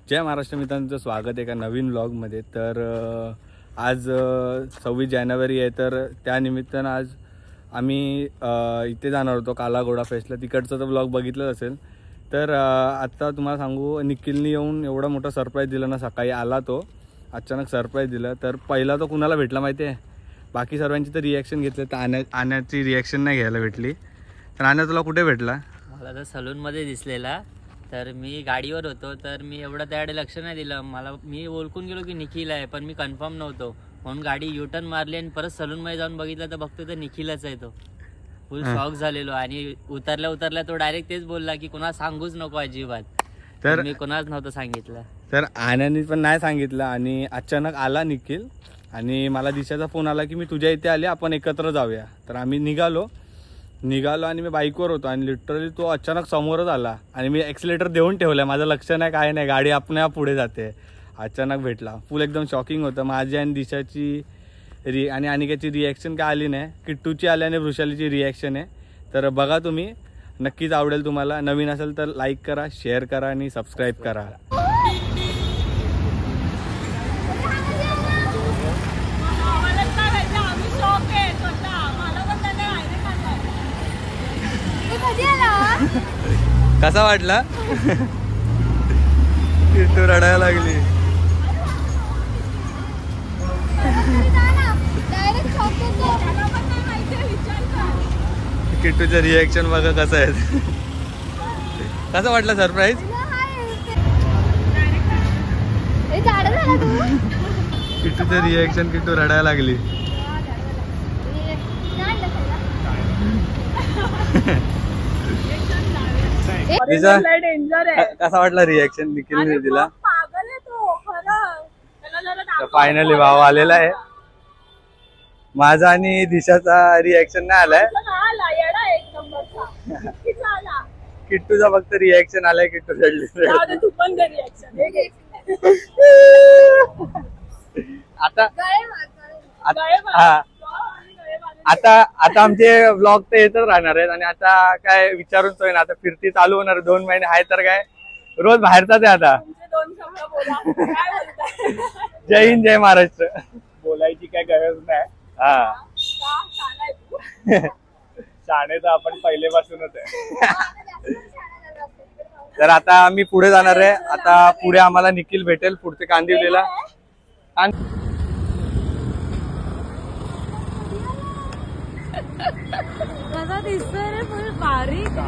जय महाराष्ट्र मित्रांचं स्वागत आहे एका नवीन व्लॉगमध्ये। तर आज 26 जानेवारी आहे, तर त्यानिमित्तानं आज आम्ही इथे जाणार होतो कालाघोडा फेस्टला। तिकडचा तर व्लॉग बघितलाच असेल। तर आता तुम्हाला सांगू, निखिलनी येऊन एवढा मोठा सरप्राईज दिला ना, सकाळी आला तो अचानक सरप्राईज दिला। तर पहिला तो कुणाला भेटला माहिती आहे? बाकी सर्वांची तर रिॲक्शन घेतली, तर आण्याची रिॲक्शन नाही घ्यायला भेटली। तर आण्या तुला कुठे भेटला? मला तर सलूनमध्ये दिसलेला, तर मी गाडीवर होतो, तर मी एवढं त्याकडे लक्ष नाही दिलं। मी ओळखून गेलो की निखिल आहे, पण मी कन्फर्म नव्हतो म्हणून गाडी युटर्न मारली आणि परत सलूनमध्ये जाऊन बघितलं तर बघतो तर निखिलच आहे। तो फुल शॉक झालेलो आणि उतरल्या तो डायरेक्ट तेच बोलला की कोणाला सांगूच नको अजिबात। तर मी कोणाच नव्हतं सांगितलं। तर आण्याने पण नाही सांगितलं आणि अचानक आला निखिल आणि मला दिशाचा फोन आला की मी तुझ्या इथे आले, आपण एकत्र जाऊया। तर आम्ही निघालो आणि मी बाईकवर होतो आणि लिटरली तो अचानक समोरच आला आणि मी ॲक्सिलेटर देऊन ठेवला, माझं लक्ष नाही काय नाही, गाडी आपण पुढे जाते, अचानक भेटला। फुल एकदम शॉकिंग होतं। माझी आणि दिशाची आणि अनिकेची रिॲक्शन काय आली नाही, किट्टूची आली आणि वृषालीची रिॲक्शन आहे। तर बघा तुम्ही, नक्कीच आवडेल तुम्हाला। नवीन असेल तर लाईक करा, शेअर करा आणि सबस्क्राईब करा। कसा वाटला? किट्टू रडायला लागली। किट्टूचं रिॲक्शन बघा कसं आहे। कसं वाटलं सरप्राईज? किट्टूचं रिॲक्शन, किट्टू रडायला लागली। कसा वाटला रिॲक्शन निखिलने दिला? फायनली भाव आलेला आहे। माझा आणि दिशाचा रिॲक्शन नाही आलाय, किट्टूचा फक्त रिॲक्शन आलाय। किट्टू रडली। आता आमचे व्लॉग तर येतच राहणार आहेत आणि आता काय विचारून सोय ना, आता फिरती चालू होणार 2 महिने आहे, तर काय रोज बाहेरचाच आहे आता। जय हिंद, जय महाराष्ट्र बोलायची काय गरज नाही। हा, शाणे तर आपण पहिलेपासूनच आहे। तर आता आम्ही पुढे जाणार आहे। आता पुढे आम्हाला निखिल भेटेल, पुढचे कांदिवलीला। कसा दिसतोय रे, फुल बारीक।